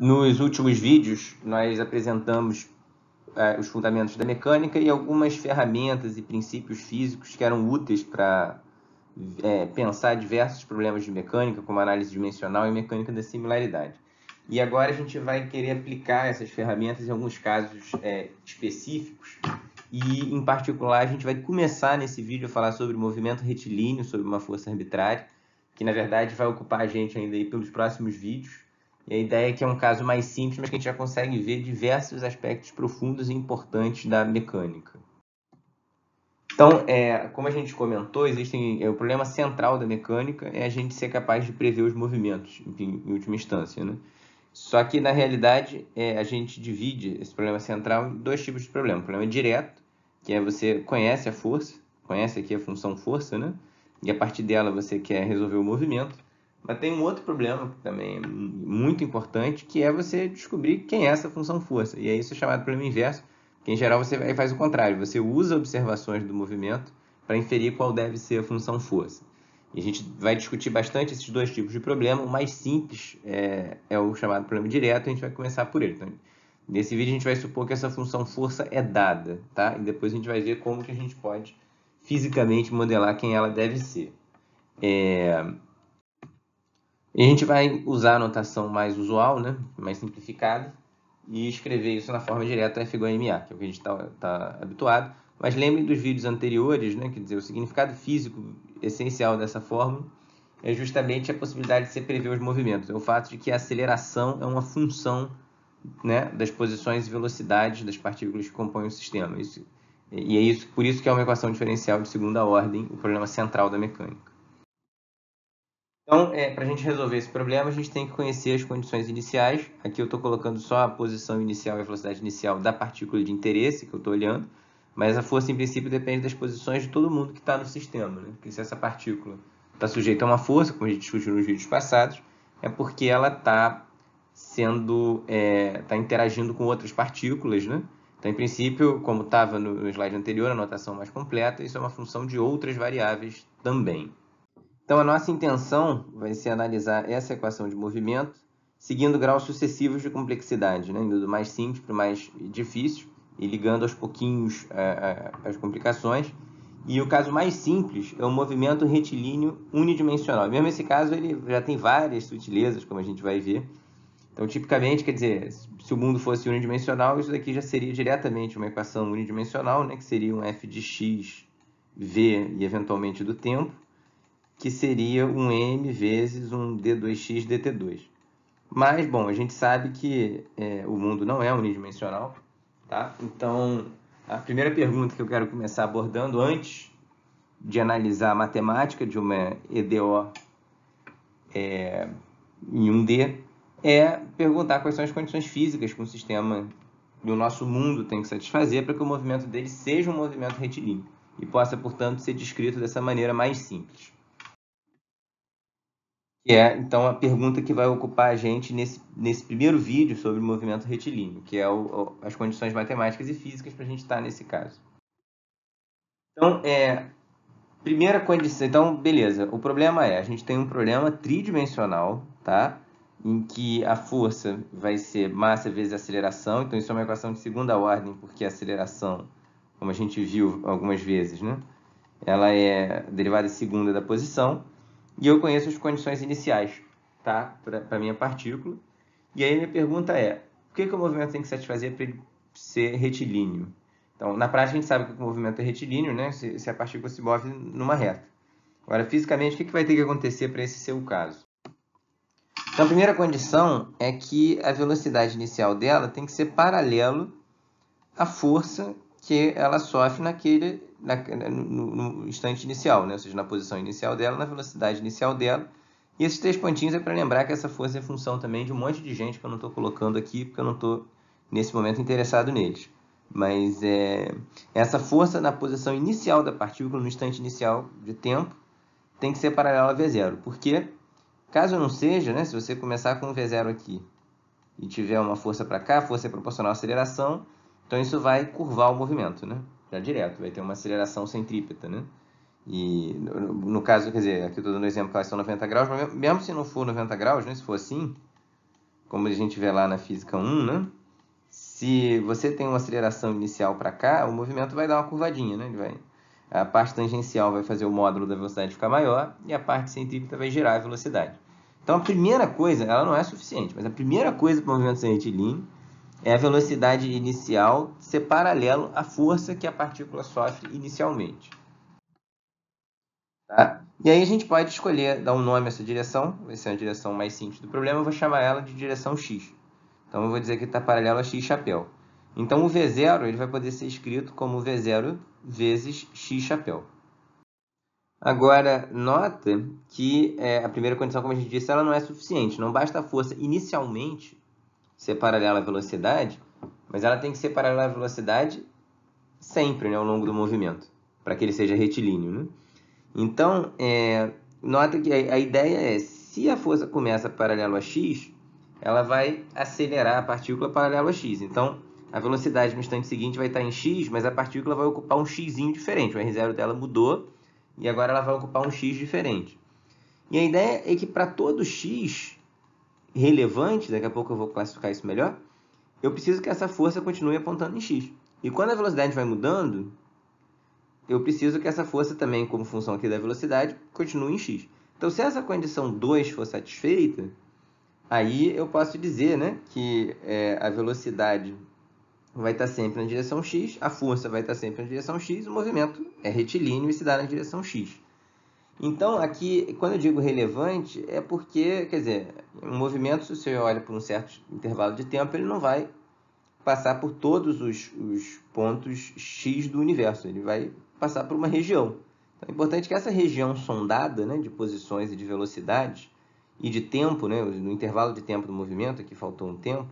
Nos últimos vídeos, nós apresentamos os fundamentos da mecânica e algumas ferramentas e princípios físicos que eram úteis para pensar diversos problemas de mecânica, como análise dimensional e mecânica da similaridade. E agora a gente vai querer aplicar essas ferramentas em alguns casos específicos. E, em particular, a gente vai começar nesse vídeo a falar sobre o movimento retilíneo, sobre uma força arbitrária, que, na verdade, vai ocupar a gente ainda aí pelos próximos vídeos. E a ideia é que é um caso mais simples, mas que a gente já consegue ver diversos aspectos profundos e importantes da mecânica. Então, como a gente comentou, o problema central da mecânica é a gente ser capaz de prever os movimentos, enfim, em última instância, né? Só que, na realidade, a gente divide esse problema central em dois tipos de problema. O problema direto, que é você conhece a força, conhece aqui a função força, né? E a partir dela você quer resolver o movimento. Mas tem um outro problema que também é muito importante, que é você descobrir quem é essa função força. E aí isso é chamado de problema inverso, que em geral você faz o contrário. Você usa observações do movimento para inferir qual deve ser a função força. E a gente vai discutir bastante esses dois tipos de problema. O mais simples é o chamado problema direto, a gente vai começar por ele. Então, nesse vídeo a gente vai supor que essa função força é dada, tá? E depois a gente vai ver como que a gente pode fisicamente modelar quem ela deve ser. E a gente vai usar a notação mais usual, né? Mais simplificada, e escrever isso na forma direta F igual a MA, que é o que a gente está habituado. Mas lembrem dos vídeos anteriores, né? Quer dizer, o significado físico essencial dessa fórmula é justamente a possibilidade de se prever os movimentos. É o fato de que a aceleração é uma função, né, das posições e velocidades das partículas que compõem o sistema. Por isso que é uma equação diferencial de segunda ordem, o problema central da mecânica. Então, para a gente resolver esse problema, a gente tem que conhecer as condições iniciais. Aqui eu estou colocando só a posição inicial e a velocidade inicial da partícula de interesse que eu estou olhando, mas a força, em princípio, depende das posições de todo mundo que está no sistema, né? Porque se essa partícula está sujeita a uma força, como a gente discutiu nos vídeos passados, é porque ela está interagindo com outras partículas, né? Então, em princípio, como estava no slide anterior, a notação mais completa, isso é uma função de outras variáveis também. Então, a nossa intenção vai ser analisar essa equação de movimento seguindo graus sucessivos de complexidade, né? Indo do mais simples para o mais difícil e ligando aos pouquinhos as complicações. E o caso mais simples é o movimento retilíneo unidimensional. Mesmo esse caso, ele já tem várias sutilezas, como a gente vai ver. Então, tipicamente, quer dizer, se o mundo fosse unidimensional, isso daqui já seria diretamente uma equação unidimensional, né? Que seria um f de x, v e eventualmente do tempo, que seria um m vezes um d2x dt2. Mas, bom, a gente sabe que o mundo não é unidimensional, tá? Então, a primeira pergunta que eu quero começar abordando antes de analisar a matemática de uma EDO em um D é perguntar quais são as condições físicas que o sistema do nosso mundo tem que satisfazer para que o movimento dele seja um movimento retilíneo e possa, portanto, ser descrito dessa maneira mais simples. Que é, então, a pergunta que vai ocupar a gente nesse primeiro vídeo sobre o movimento retilíneo, que é as condições matemáticas e físicas para a gente estar nesse caso. Então, primeira condição... Então, beleza. O problema a gente tem um problema tridimensional, tá? Em que a força vai ser massa vezes aceleração. Então, isso é uma equação de segunda ordem, porque a aceleração, como a gente viu algumas vezes, né? Ela é derivada segunda da posição. E eu conheço as condições iniciais, tá? Para a minha partícula. E aí minha pergunta é, o que o movimento tem que satisfazer para ele ser retilíneo? Então, na prática, a gente sabe que o movimento é retilíneo, né? Se a partícula se move numa reta. Agora, fisicamente, o que vai ter que acontecer para esse ser o caso? Então, a primeira condição é que a velocidade inicial dela tem que ser paralelo à força que ela sofre no instante inicial, né? Ou seja, na posição inicial dela, na velocidade inicial dela. E esses três pontinhos é para lembrar que essa força é função também de um monte de gente que eu não estou colocando aqui, porque eu não estou, nesse momento, interessado neles. Mas essa força na posição inicial da partícula, no instante inicial de tempo, tem que ser paralela a V0. Por quê? Caso não seja, né? Se você começar com um V0 aqui e tiver uma força para cá, a força é proporcional à aceleração, então isso vai curvar o movimento, né? Já direto, vai ter uma aceleração centrípeta, né? E no caso, quer dizer, aqui eu estou dando um exemplo que elas são 90 graus, mas mesmo se não for 90 graus, né? Se for assim, como a gente vê lá na física 1, né? Se você tem uma aceleração inicial para cá, o movimento vai dar uma curvadinha, né? A parte tangencial vai fazer o módulo da velocidade ficar maior e a parte centrípeta vai girar a velocidade. Então, a primeira coisa, ela não é suficiente, mas a primeira coisa para o movimento ser retilíneo é a velocidade inicial ser paralelo à força que a partícula sofre inicialmente. Tá? E aí a gente pode escolher, dar um nome a essa direção, vai ser a direção mais simples do problema, eu vou chamar ela de direção x. Então, eu vou dizer que está paralelo a x chapéu. Então, o V0 ele vai poder ser escrito como V0 vezes x chapéu. Agora, nota que a primeira condição, como a gente disse, ela não é suficiente. Não basta a força inicialmente ser paralela à velocidade, mas ela tem que ser paralela à velocidade sempre, né, ao longo do movimento, para que ele seja retilíneo, né? Então, nota que a ideia é, se a força começa paralelo a x, ela vai acelerar a partícula paralelo a x. Então, a velocidade no instante seguinte vai estar em x, mas a partícula vai ocupar um xzinho diferente. O R0 dela mudou e agora ela vai ocupar um x diferente. E a ideia é que para todo x relevante, daqui a pouco eu vou classificar isso melhor, eu preciso que essa força continue apontando em x. E quando a velocidade vai mudando, eu preciso que essa força também, como função aqui da velocidade, continue em x. Então, se essa condição 2 for satisfeita, aí eu posso dizer, né, que a velocidade vai estar sempre na direção x, a força vai estar sempre na direção x, o movimento é retilíneo e se dá na direção x. Então, aqui, quando eu digo relevante, é porque, quer dizer, um movimento, se você olha por um certo intervalo de tempo, ele não vai passar por todos os pontos x do universo, ele vai passar por uma região. Então, é importante que essa região sondada, né, de posições e de velocidades e de tempo, né, no intervalo de tempo do movimento, aqui faltou um tempo,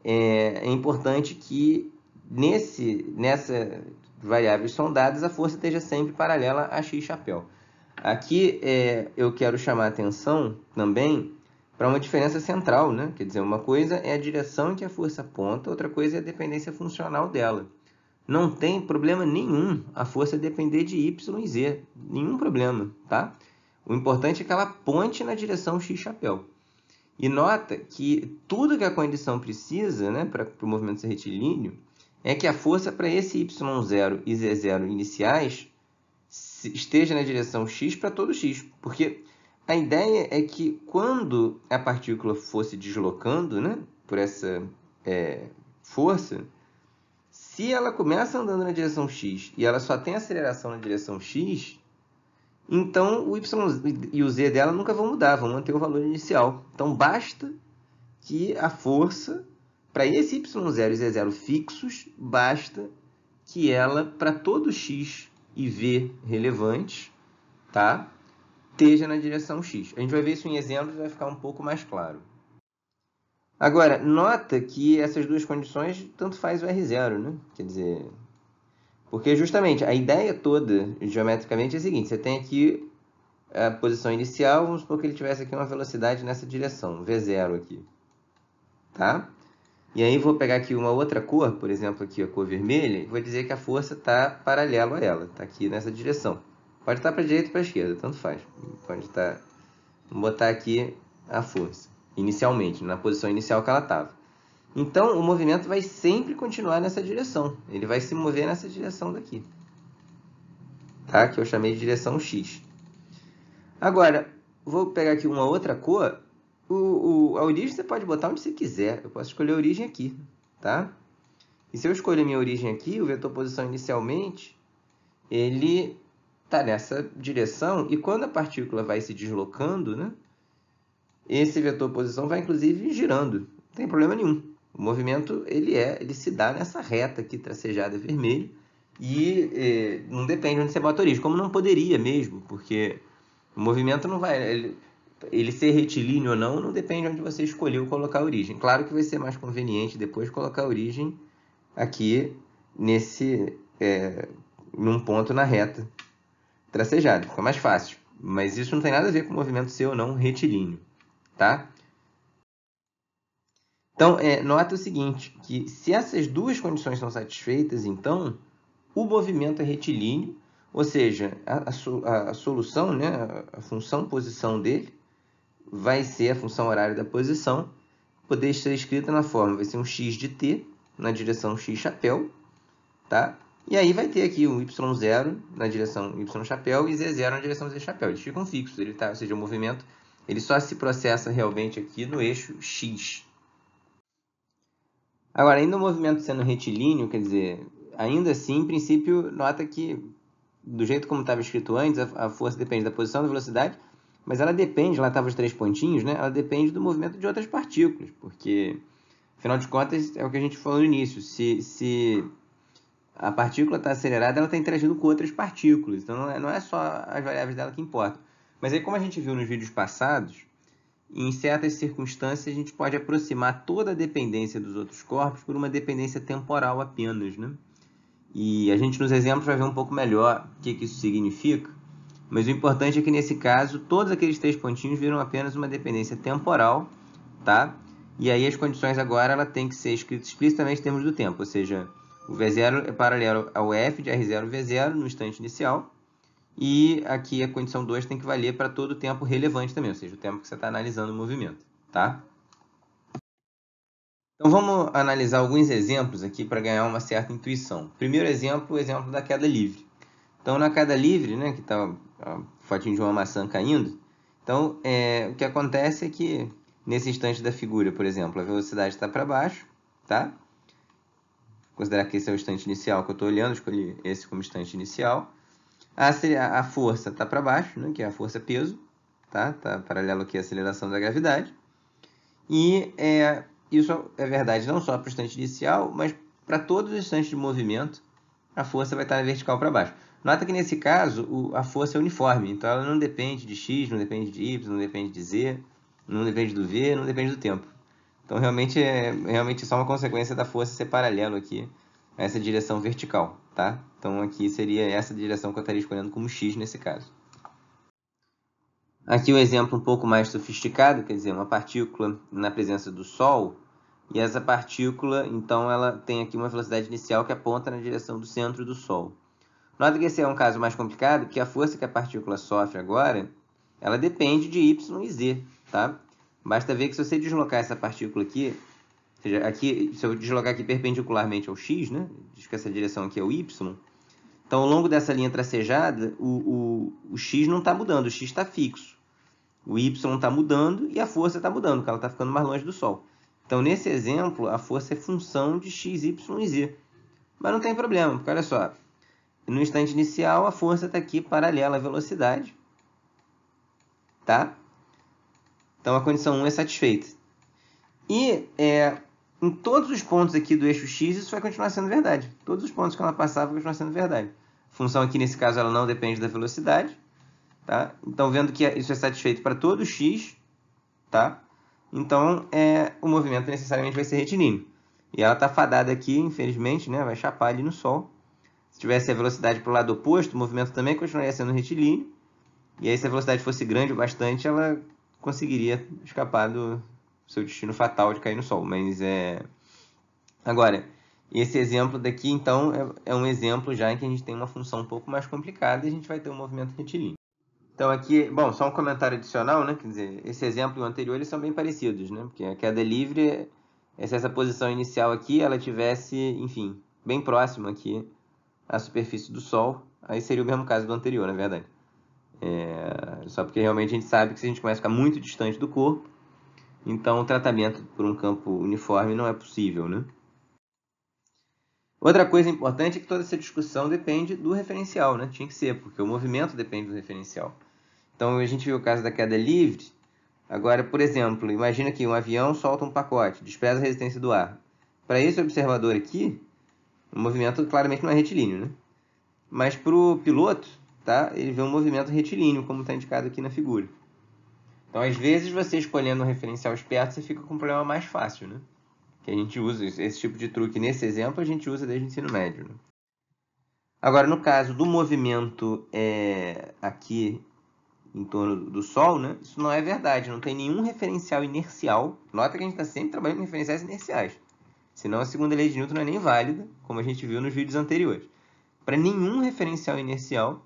é importante que nessas variáveis sondadas a força esteja sempre paralela a x chapéu. Aqui eu quero chamar a atenção também para uma diferença central, né? Quer dizer, uma coisa é a direção em que a força aponta, outra coisa é a dependência funcional dela. Não tem problema nenhum a força depender de y e z, nenhum problema, tá? O importante é que ela aponte na direção x chapéu. E nota que tudo que a condição precisa, né, para o movimento ser retilíneo é que a força para esse y0 e z0 iniciais esteja na direção x para todo x. Porque a ideia é que quando a partícula for se deslocando, né, por essa força, se ela começa andando na direção x e ela só tem aceleração na direção x, então o y e o z dela nunca vão mudar, vão manter o valor inicial. Então, basta que a força, para esse y0 e z0 fixos, basta que ela, para todo x e v relevantes, tá, esteja na direção x. A gente vai ver isso em exemplos e vai ficar um pouco mais claro. Agora, nota que essas duas condições, tanto faz o R0, né? Quer dizer, porque justamente a ideia toda, geometricamente, é a seguinte: você tem aqui a posição inicial, vamos supor que ele tivesse aqui uma velocidade nessa direção, V0 aqui, tá? E aí vou pegar aqui uma outra cor, por exemplo, aqui a cor vermelha, e vou dizer que a força está paralelo a ela, está aqui nessa direção. Pode estar para a direita ou para a esquerda, tanto faz. Pode estar... Vamos botar aqui a força, inicialmente, na posição inicial que ela estava. Então, o movimento vai sempre continuar nessa direção. Ele vai se mover nessa direção daqui, tá? Que eu chamei de direção X. Agora, vou pegar aqui uma outra cor. A origem você pode botar onde você quiser. Eu posso escolher a origem aqui, tá? E se eu escolher minha origem aqui, o vetor posição inicialmente, ele está nessa direção. E quando a partícula vai se deslocando, né, esse vetor posição vai, inclusive, girando. Não tem problema nenhum. O movimento, ele se dá nessa reta aqui, tracejada vermelho. E não depende onde você bota a origem. Como não poderia mesmo, porque o movimento não vai... Ele ser retilíneo ou não depende de onde você escolheu colocar a origem. Claro que vai ser mais conveniente depois colocar a origem aqui num ponto na reta tracejada. Fica mais fácil. Mas isso não tem nada a ver com o movimento ser ou não retilíneo, tá? Então, nota o seguinte, que se essas duas condições são satisfeitas, então, o movimento é retilíneo, ou seja, a solução, né, a função posição dele, vai ser a função horária da posição, poder ser escrita na forma, vai ser um x de t na direção x chapéu, tá? E aí vai ter aqui um y0 na direção y chapéu e z0 na direção z chapéu. Eles ficam fixos, ou seja, o movimento ele só se processa realmente aqui no eixo x. Agora, ainda o movimento sendo retilíneo, quer dizer, ainda assim, em princípio, nota que, do jeito como estava escrito antes, a força depende da posição, da velocidade, mas ela depende, lá estavam os 3 pontinhos, né? Ela depende do movimento de outras partículas, porque, afinal de contas, é o que a gente falou no início, se a partícula está acelerada, ela está interagindo com outras partículas, então não é só as variáveis dela que importam. Mas aí, como a gente viu nos vídeos passados, em certas circunstâncias, a gente pode aproximar toda a dependência dos outros corpos por uma dependência temporal apenas, né? E a gente, nos exemplos, vai ver um pouco melhor o que isso significa. Mas o importante é que, nesse caso, todos aqueles 3 pontinhos viram apenas uma dependência temporal, tá? E aí as condições agora ela tem que ser escritas explicitamente em termos do tempo, ou seja, o V0 é paralelo ao F de R0 V0 no instante inicial, e aqui a condição 2 tem que valer para todo o tempo relevante também, ou seja, o tempo que você está analisando o movimento, tá? Então vamos analisar alguns exemplos aqui para ganhar uma certa intuição. Primeiro exemplo, o exemplo da queda livre. Então na queda livre, né, que está a fotinho de uma maçã caindo, então o que acontece é que nesse instante da figura, por exemplo, a velocidade está para baixo, tá? Vou considerar que esse é o instante inicial que eu estou olhando, escolhi esse como instante inicial. A força está para baixo, né, que é a força peso, tá? Tá paralelo aqui à aceleração da gravidade. E isso é verdade não só para o instante inicial, mas para todos os instantes de movimento, a força vai estar na vertical para baixo. Nota que nesse caso a força é uniforme, então ela não depende de x, não depende de y, não depende de z, não depende do v, não depende do tempo. Então realmente é só uma consequência da força ser paralelo aqui a essa direção vertical, tá? Então aqui seria essa direção que eu estaria escolhendo como x nesse caso. Aqui um exemplo um pouco mais sofisticado, quer dizer, uma partícula na presença do Sol, e essa partícula, então, ela tem aqui uma velocidade inicial que aponta na direção do centro do Sol. Nota que esse é um caso mais complicado, porque a força que a partícula sofre agora, ela depende de y e z, tá? Basta ver que se você deslocar essa partícula aqui, ou seja, aqui, se eu deslocar aqui perpendicularmente ao x, né? Diz que essa direção aqui é o y. Então, ao longo dessa linha tracejada, o x não está mudando, o x está fixo. O y está mudando e a força está mudando, porque ela está ficando mais longe do Sol. Então, nesse exemplo, a força é função de x, y e z. Mas não tem problema, porque olha só, no instante inicial, a força está aqui paralela à velocidade, tá? Então, a condição 1 é satisfeita. E em todos os pontos aqui do eixo x, isso vai continuar sendo verdade. Todos os pontos que ela passar vai continuar sendo verdade. A função aqui, nesse caso, ela não depende da velocidade, tá? Então, vendo que isso é satisfeito para todo x, tá? Então, o movimento necessariamente vai ser retilíneo. E ela está fadada aqui, infelizmente, né? Vai chapar ali no Sol. Se tivesse a velocidade para o lado oposto, o movimento também continuaria sendo retilíneo. E aí, se a velocidade fosse grande o bastante, ela conseguiria escapar do seu destino fatal de cair no Sol. Mas agora, esse exemplo daqui, então, é um exemplo já em que a gente tem uma função um pouco mais complicada e a gente vai ter um movimento retilíneo. Então aqui, bom, só um comentário adicional, né? Quer dizer, esse exemplo e o anterior, eles são bem parecidos, né? Porque a queda livre, se essa posição inicial aqui, ela tivesse, enfim, bem próxima aqui à superfície do Sol, aí seria o mesmo caso do anterior, na verdade. Só porque realmente a gente sabe que se a gente começa a ficar muito distante do corpo, então o tratamento por um campo uniforme não é possível, né? Outra coisa importante é que toda essa discussão depende do referencial, né? Tinha que ser, porque o movimento depende do referencial. Então, a gente viu o caso da queda livre. Agora, por exemplo, imagina que um avião solta um pacote, despreza a resistência do ar. Para esse observador aqui, o movimento claramente não é retilíneo, né? Mas para o piloto, tá? Ele vê um movimento retilíneo, como está indicado aqui na figura. Então, às vezes, você escolhendo um referencial esperto, você fica com um problema mais fácil, né? Que a gente usa esse tipo de truque. Nesse exemplo, a gente usa desde o ensino médio, né? Agora, no caso do movimento aqui em torno do Sol, né? Isso não é verdade, não tem nenhum referencial inercial. Nota que a gente está sempre trabalhando com referenciais inerciais. Senão a segunda lei de Newton não é nem válida, como a gente viu nos vídeos anteriores. Para nenhum referencial inercial,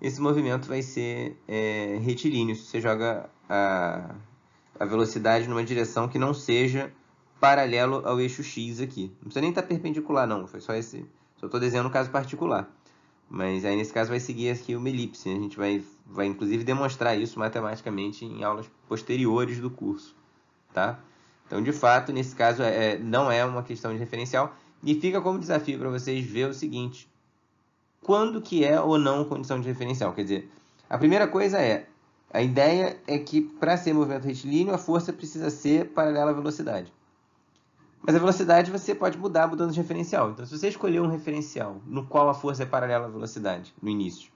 esse movimento vai ser retilíneo se você joga a velocidade numa direção que não seja paralelo ao eixo x aqui. Não precisa nem estar perpendicular, não. Foi só esse. Só estou desenhando um caso particular. Mas aí, nesse caso, vai seguir aqui uma elipse. A gente vai inclusive, demonstrar isso matematicamente em aulas posteriores do curso. Tá? Então, de fato, nesse caso, não é uma questão de referencial. E fica como desafio para vocês ver o seguinte. Quando que é ou não condição de referencial? Quer dizer, a primeira coisa a ideia é que para ser movimento retilíneo, a força precisa ser paralela à velocidade. Mas a velocidade você pode mudar mudando de referencial. Então, se você escolher um referencial no qual a força é paralela à velocidade no início,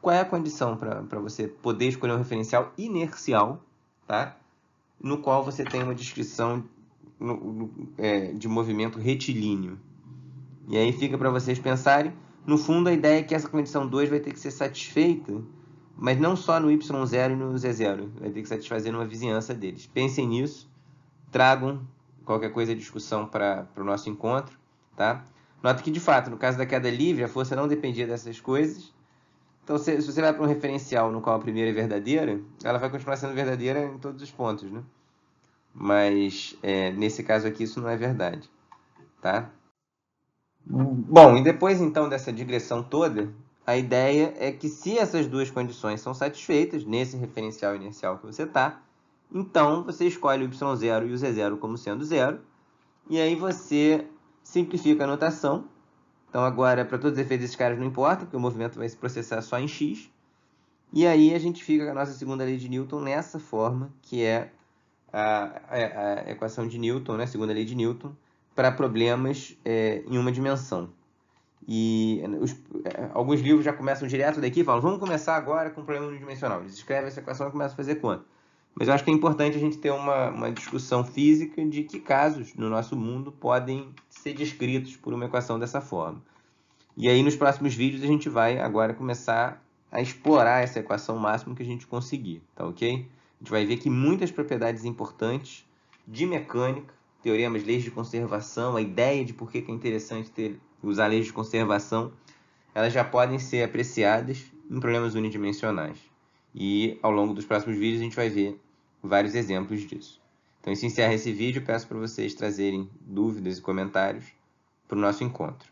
qual é a condição para você poder escolher um referencial inercial, tá? No qual você tem uma descrição de movimento retilíneo? E aí fica para vocês pensarem. No fundo, a ideia é que essa condição 2 vai ter que ser satisfeita, mas não só no y0 e no z0. Vai ter que satisfazer numa vizinhança deles. Pensem nisso. Tragam qualquer coisa de discussão para o nosso encontro. Tá? Nota que, de fato, no caso da queda livre, a força não dependia dessas coisas. Então, se você vai para um referencial no qual a primeira é verdadeira, ela vai continuar sendo verdadeira em todos os pontos. Né? Mas, nesse caso aqui, isso não é verdade. Tá? Bom, e depois então dessa digressão toda, a ideia é que se essas duas condições são satisfeitas nesse referencial inercial que você está, então você escolhe o y0 e o z0 como sendo zero, e aí você simplifica a notação. Então agora, para todos os efeitos, esses caras não importam, porque o movimento vai se processar só em x. E aí a gente fica com a nossa segunda lei de Newton nessa forma, que é a equação de Newton, né, a segunda lei de Newton, para problemas em uma dimensão. E alguns livros já começam direto daqui e falam, vamos começar agora com o problema unidimensional. Eles escrevem essa equação e começam a fazer conta. Mas eu acho que é importante a gente ter uma discussão física de que casos no nosso mundo podem ser descritos por uma equação dessa forma. E aí, nos próximos vídeos, a gente vai agora começar a explorar essa equação o máximo que a gente conseguir, tá ok? A gente vai ver que muitas propriedades importantes de mecânica, teoremas, leis de conservação, a ideia de por que é interessante usar leis de conservação, elas já podem ser apreciadas em problemas unidimensionais. E ao longo dos próximos vídeos a gente vai ver vários exemplos disso. Então, isso encerra esse vídeo. Peço para vocês trazerem dúvidas e comentários para o nosso encontro.